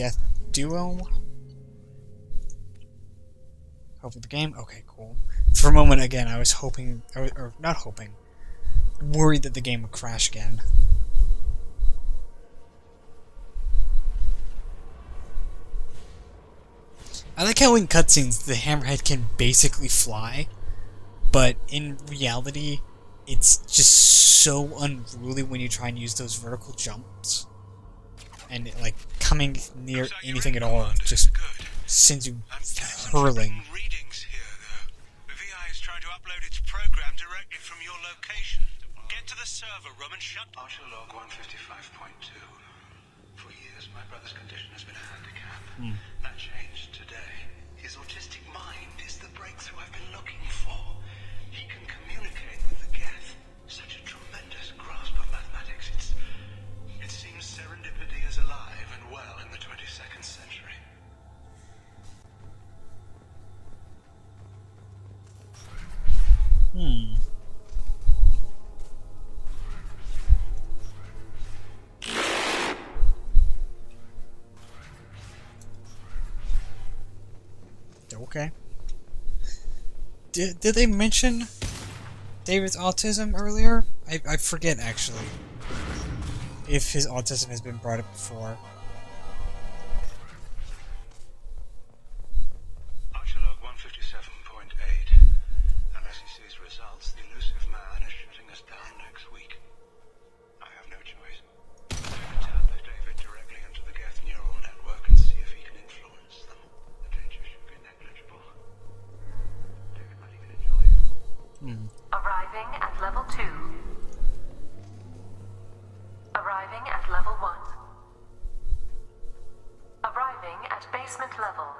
Geth duo. Hopefully the game. Okay, cool. For a moment, again, I was hoping, or not hoping, worried that the game would crash again. I like how in cutscenes the Hammerhead can basically fly, but in reality, it's just so unruly when you try and use those vertical jumps. And it, like, coming near anything at all just sends you hurling. Readings here, though. The VI is trying to upload its program directly from your location. Get to the server room and shut... Archer log 155.2. For years, my brother's condition has been a handicap. That changed today. His autistic mind is the breakthrough I've been looking for. He can communicate with the Geth. Such a tremendous grasp of mathematics. It seems serendipity is alive and well in the 22nd century. Okay. Did they mention David's autism earlier? I forget, actually, if his autism has been brought up before. Archer log 157.8. Unless he sees results, the elusive man is shutting us down next week. I have no choice. Tap David directly into the Geth neural network and see if he can influence them. The danger should be negligible. David might even enjoy it. Arriving at level 2. Arriving at level 1. Arriving at basement level.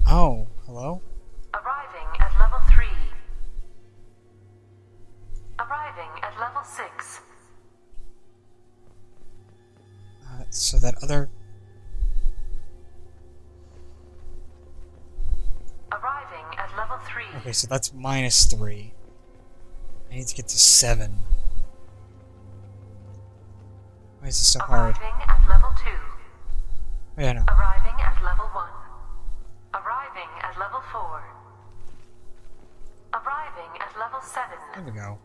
Oh, hello? Arriving at level 3. Arriving at level 6. So that other... Arriving at level 3. Okay, so that's -3. I need to get to 7. Why is this so hard? Arriving at level 2. Oh, yeah, no. Arriving at level 1. Arriving at level 4. Arriving at level 7. There we go.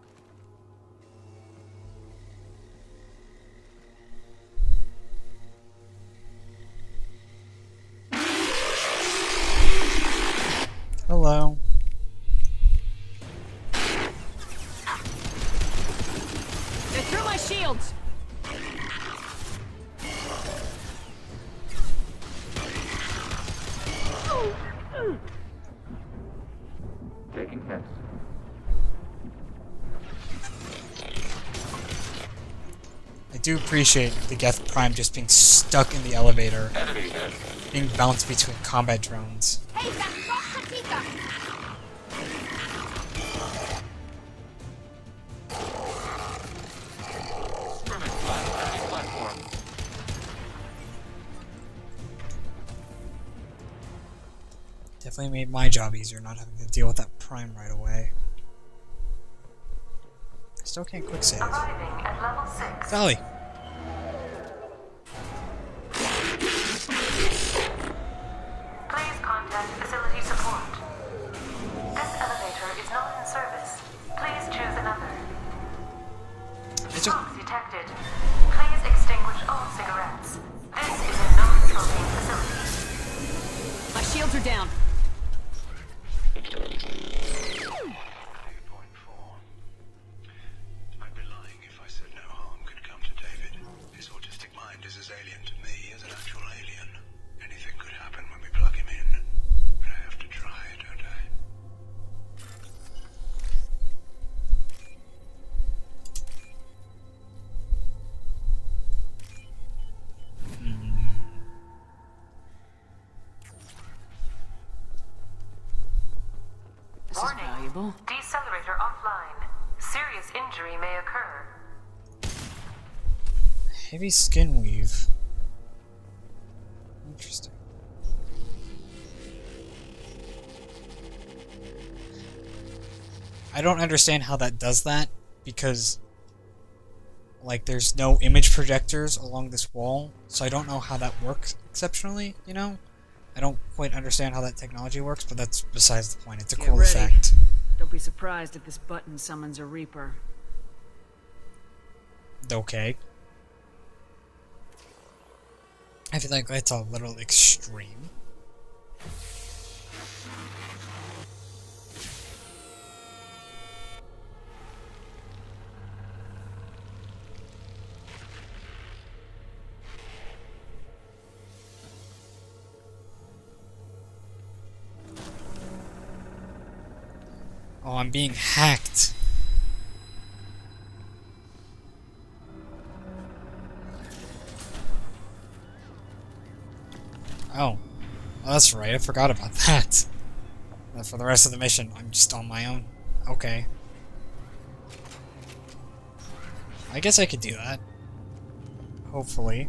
Hello. They threw my shields! Taking hits. I do appreciate the Geth Prime just being stuck in the elevator, Enemy hit. being bounced between combat drones. Hey, that's Tika! Scrimmage flat enemy platform. Definitely made my job easier not having to deal with that Prime right away. I still can't quick save. Arriving at level 6. Sally! Please contact facility support. This elevator is not in service. Please choose another. It's just... Smoke detected. Please extinguish all cigarettes. This is a non-smoking facility. My shields are down. 8.4. I'd be lying if I said no harm could come to David. His autistic mind is as alien to me as an actual alien. Anything could happen when we plug him in. But I have to try, don't I? This is Warning. valuable. Decelerator offline. Serious injury may occur. Heavy skin weave. Interesting. I don't understand how that does that, because Like, there's no image projectors along this wall, so I don't know how that works exceptionally, you know? I don't quite understand how that technology works, but that's besides the point. It's a Get cool ready. effect. Don't be surprised if this button summons a Reaper. Okay. I feel like that's a little extreme. Oh, I'm being hacked. Oh. Oh, that's right. I forgot about that. And for the rest of the mission, I'm just on my own. Okay. I guess I could do that. Hopefully.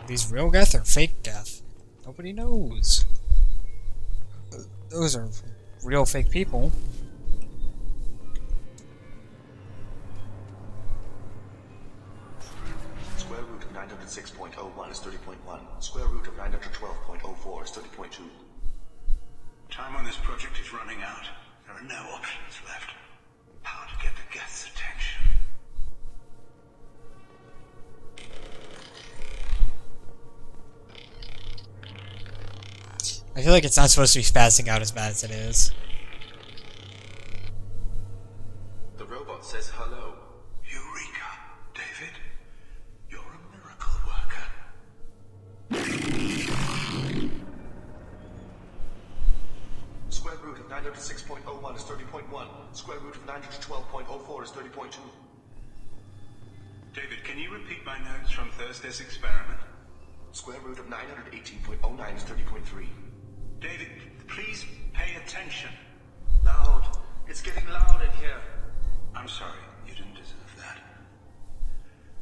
These real Geth or fake Geth? Nobody knows. Those are real fake people. Square root of 906.01 is 30.1. Square root of 912.04 is 30.2. Time on this project is running out. There are no options left. How to get the Geth's attention? I feel like it's not supposed to be spazzing out as bad as it is. The robot says hello. Eureka, David. You're a miracle worker. Square root of 906.01 is 30.1. Square root of 912.04 is 30.2. David, can you repeat my notes from Thursday's experiment? Square root of 918.09 is 30.3. David, please pay attention. Loud. It's getting loud in here. I'm sorry, you didn't deserve that.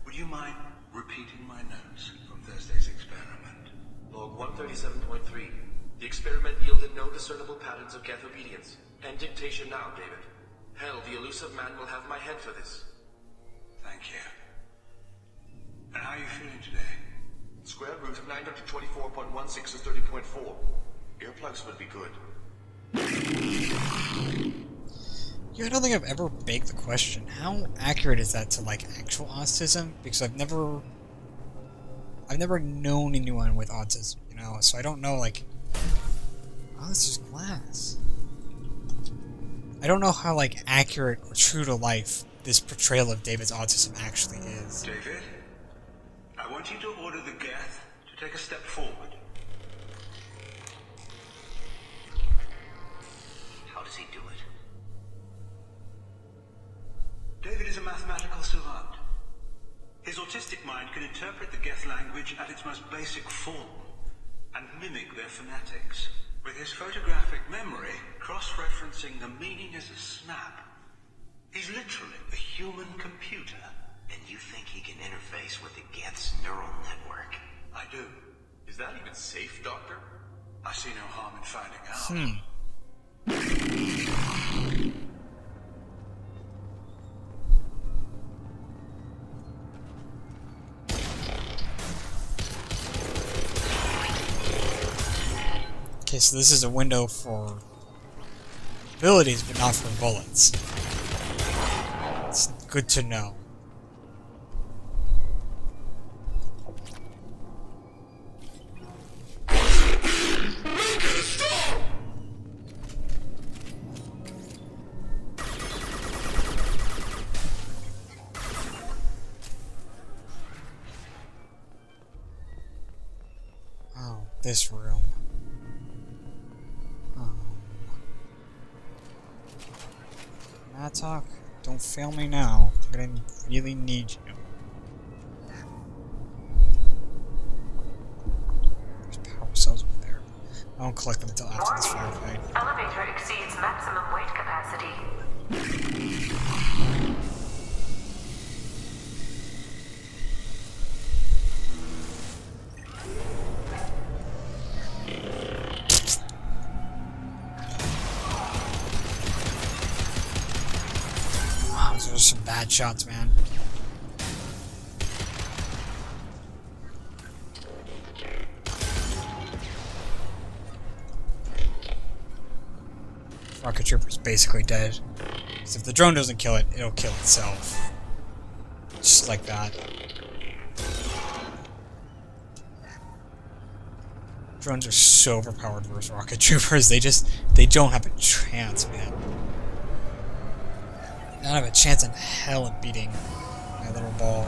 Would you mind repeating my notes from Thursday's experiment? Log 137.3. The experiment yielded no discernible patterns of Geth obedience. End dictation now, David. Hell, the elusive man will have my head for this. Thank you. And how are you feeling today? Square root of 924.16 is 30.4. Earplugs would be good. Yeah, I don't think I've ever begged the question. How accurate is that to, like, actual autism? Because I've never known anyone with autism, you know, so I don't know, like... Oh, this is glass. I don't know how, like, accurate or true to life this portrayal of David's autism actually is. David, I want you to order the Geth to take a step forward. How does he do it? David is a mathematical savant. His autistic mind can interpret the Geth language at its most basic form and mimic their phonetics. With his photographic memory, cross-referencing the meaning as a snap. He's literally a human computer. And you think he can interface with the Geth's neural network? I do. Is that even safe, Doctor? I see no harm in finding out. Okay, so this is a window for abilities, but not for bullets. It's good to know. Oh, this room. Mattock, don't fail me now. I'm gonna really need you. There's power cells over there. I won't collect them until after this firefight. Elevator exceeds maximum weight capacity. Wow, those are some bad shots, man. Rocket Trooper's basically dead. Because if the drone doesn't kill it, it'll kill itself. Just like that. Drones are so overpowered versus Rocket Troopers. They don't have a chance, man. They don't have a chance in hell in beating my little ball.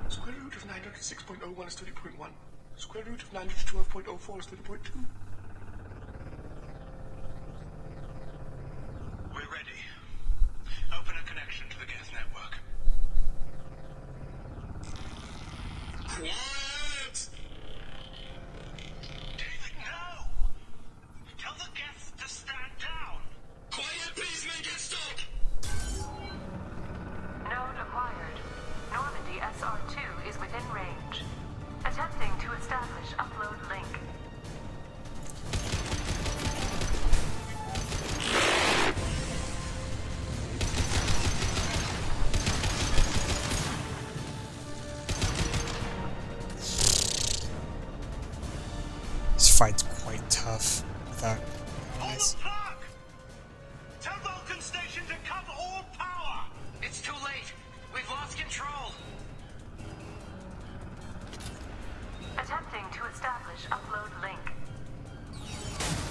Square root of 906.01 is 30.1. Square root of 912.04 is 30.2. We're ready. Open a connection to the Geth network. Quiet! David, no! Tell the Geth to stand down! Quiet, please make it stop! Node acquired. Normandy SR2 is within range. Attempting to establish upload link. This fight's quite tough without Hold allies. the plug! Tell Vulcan Station to cut all power! It's too late. We've lost control. Attempting to establish upload link.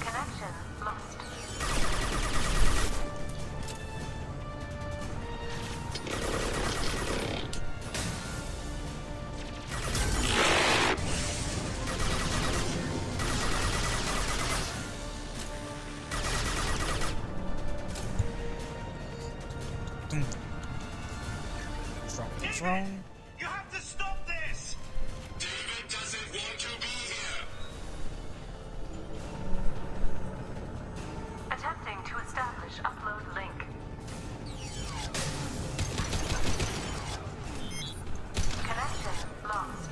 Connection lost. Drone. You have to stop this! David doesn't want to be here! Attempting to establish upload link. Connection lost.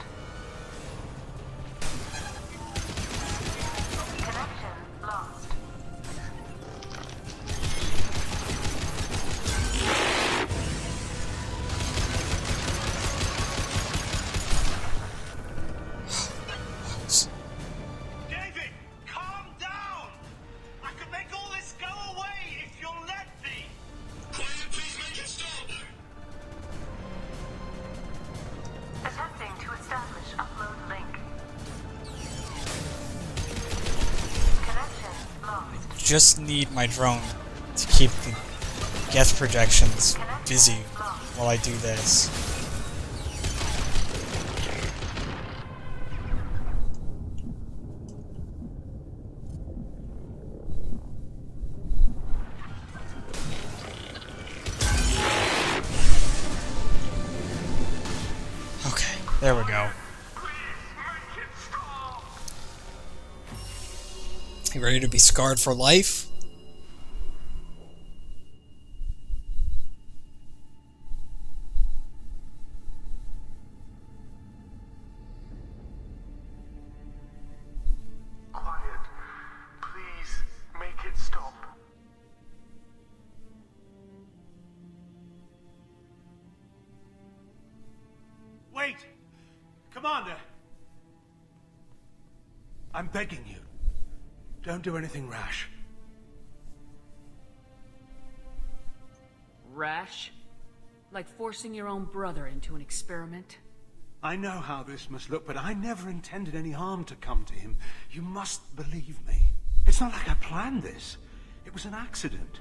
Connection lost. David, calm down! I can make all this go away if you'll let me! Quiet, please make it stop! Attempting to establish upload link. Connection lost. Just need my drone to keep the Geth projections busy while I do this. Okay, there we go. You ready to be scarred for life? Quiet. Please make it stop. Wait! Commander! I'm begging you. Don't do anything rash. Rash? Like forcing your own brother into an experiment? I know how this must look, but I never intended any harm to come to him. You must believe me. It's not like I planned this. It was an accident.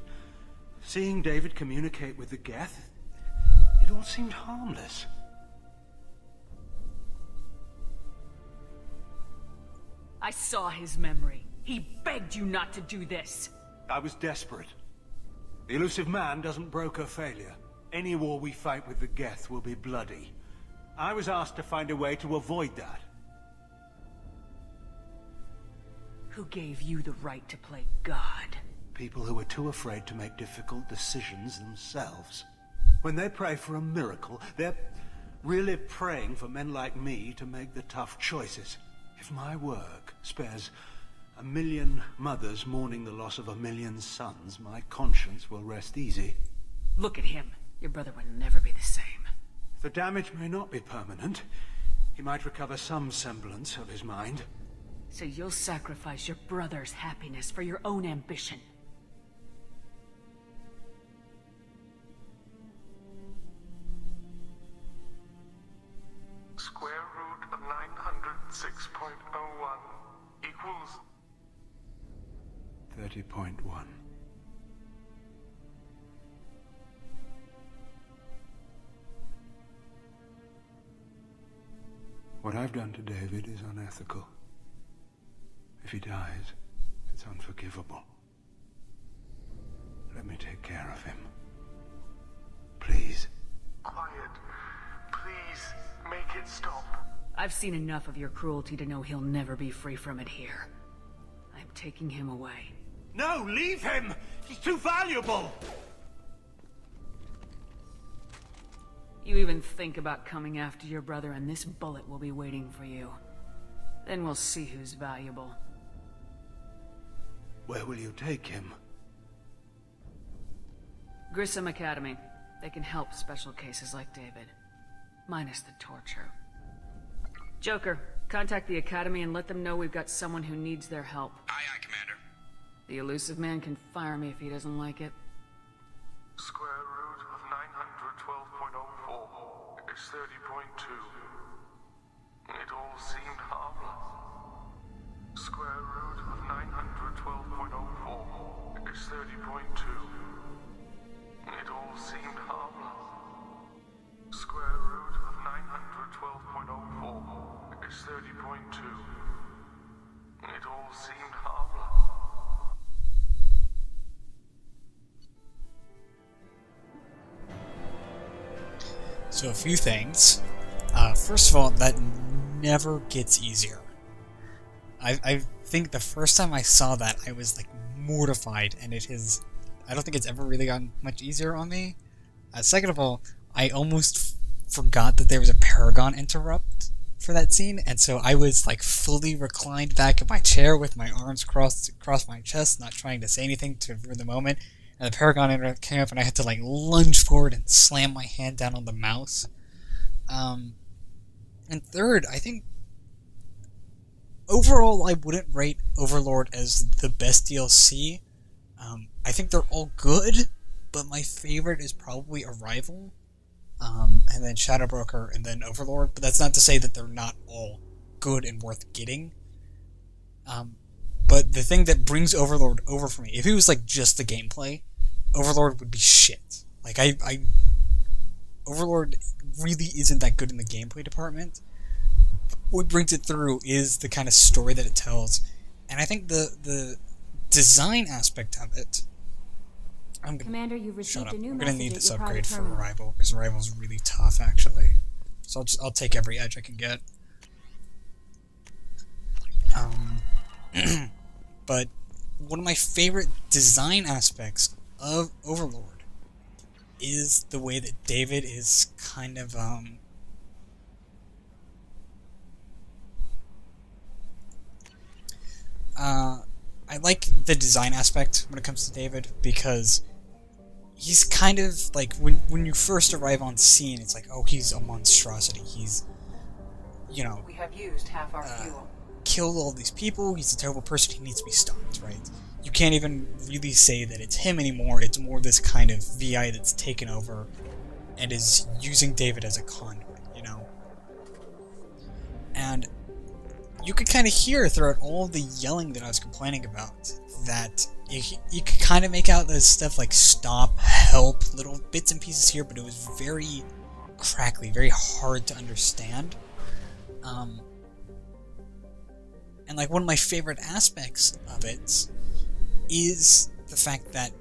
Seeing David communicate with the Geth, it all seemed harmless. I saw his memory. He begged you not to do this. I was desperate. The elusive man doesn't broker failure. Any war we fight with the Geth will be bloody. I was asked to find a way to avoid that. Who gave you the right to play God? People who are too afraid to make difficult decisions themselves. When they pray for a miracle, they're really praying for men like me to make the tough choices. If my work spares 1 million mothers mourning the loss of 1 million sons, my conscience will rest easy. Look at him. Your brother would never be the same. The damage may not be permanent. He might recover some semblance of his mind. So you'll sacrifice your brother's happiness for your own ambition. Square root of 906.01 equals 30.1. What I've done to David is unethical. If he dies, it's unforgivable. Let me take care of him. Please. quiet. Please, make it stop. I've seen enough of your cruelty to know he'll never be free from it here. I'm taking him away. No, leave him! He's too valuable! You even think about coming after your brother and this bullet will be waiting for you. Then we'll see who's valuable. Where will you take him? Grissom Academy. They can help special cases like David. Minus the torture. Joker, contact the Academy and let them know we've got someone who needs their help. Aye, aye, Commander. The elusive man can fire me if he doesn't like it. Square root of 912.04 is 30.2. It all seemed harmless. Square root of 912.04 is 30.2. It all seemed harmless. Square root of 912.04 is 30.2. It all seemed harmless. So a few things. First of all, that never gets easier. I think the first time I saw that, I was like mortified, and I don't think it's ever really gotten much easier on me. Second of all, I almost forgot that there was a Paragon interrupt for that scene, and so I was like fully reclined back in my chair with my arms crossed across my chest, not trying to say anything to ruin the moment. And the Paragon interrupt came up, and I had to like lunge forward and slam my hand down on the mouse. And third, I think overall I wouldn't rate Overlord as the best DLC. I think they're all good, but my favorite is probably Arrival, and then Shadow Broker, and then Overlord. But that's not to say that they're not all good and worth getting. But the thing that brings Overlord over for me, if it was like just the gameplay, Overlord would be shit. Like Overlord really isn't that good in the gameplay department. What brings it through is the kind of story that it tells, and I think the design aspect of it. Commander, you've received a new I'm gonna message need at this your upgrade private for terminal. Arrival, because Arrival is really tough actually. So I'll take every edge I can get. But one of my favorite design aspects of Overlord is the way that David is kind of I like the design aspect when it comes to David, because he's kind of like, when you first arrive on scene, it's like, oh, he's a monstrosity. He's, you know, We have used half our fuel. killed all these people. He's a terrible person. He needs to be stopped, right? You can't even really say that it's him anymore. It's more this kind of VI that's taken over and is using David as a conduit, you know? And you could kind of hear throughout all the yelling that I was complaining about that you could kind of make out this stuff like stop, help, little bits and pieces here, but it was very crackly, very hard to understand. And like one of my favorite aspects of it is the fact that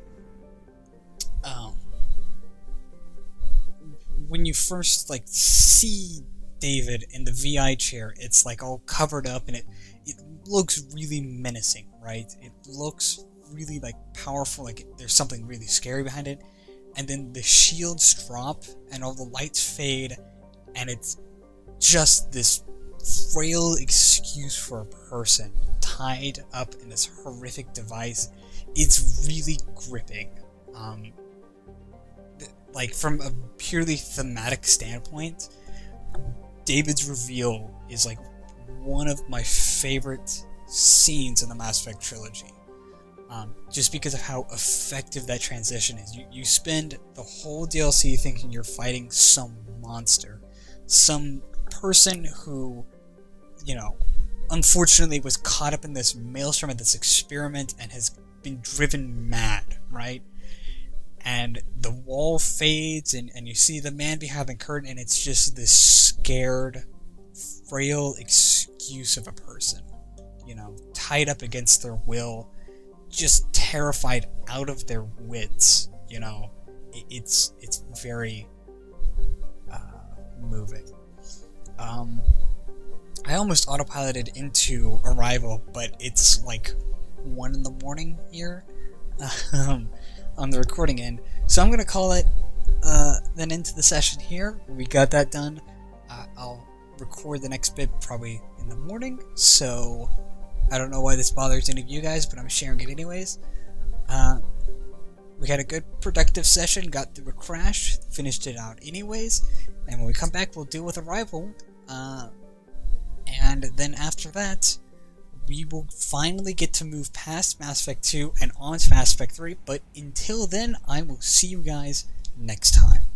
when you first like see David in the VI chair, it's like all covered up and it looks really menacing. right? It looks really like powerful, like there's something really scary behind it, and then the shields drop and all the lights fade, and it's just this frail excuse for a person tied up in this horrific device. It's really gripping. Like from a purely thematic standpoint, David's reveal is like one of my favorite scenes in the Mass Effect trilogy. Just because of how effective that transition is. You spend the whole DLC thinking you're fighting some monster, some person who, you know, unfortunately was caught up in this maelstrom of this experiment and has been driven mad, right? And the wall fades and you see the man behind the curtain, and it's just this scared, frail excuse of a person, you know, tied up against their will, just terrified out of their wits, you know. It's very moving. I almost autopiloted into Arrival, but it's like 1 in the morning here on the recording end, so I'm gonna call it then into the session here. We got that done. I'll record the next bit probably in the morning, so I don't know why this bothers any of you guys, but I'm sharing it anyways. We had a good productive session, got through a crash, finished it out anyways, and when we come back we'll deal with Arrival, and then after that we will finally get to move past Mass Effect 2 and on to Mass Effect 3, but until then I will see you guys next time.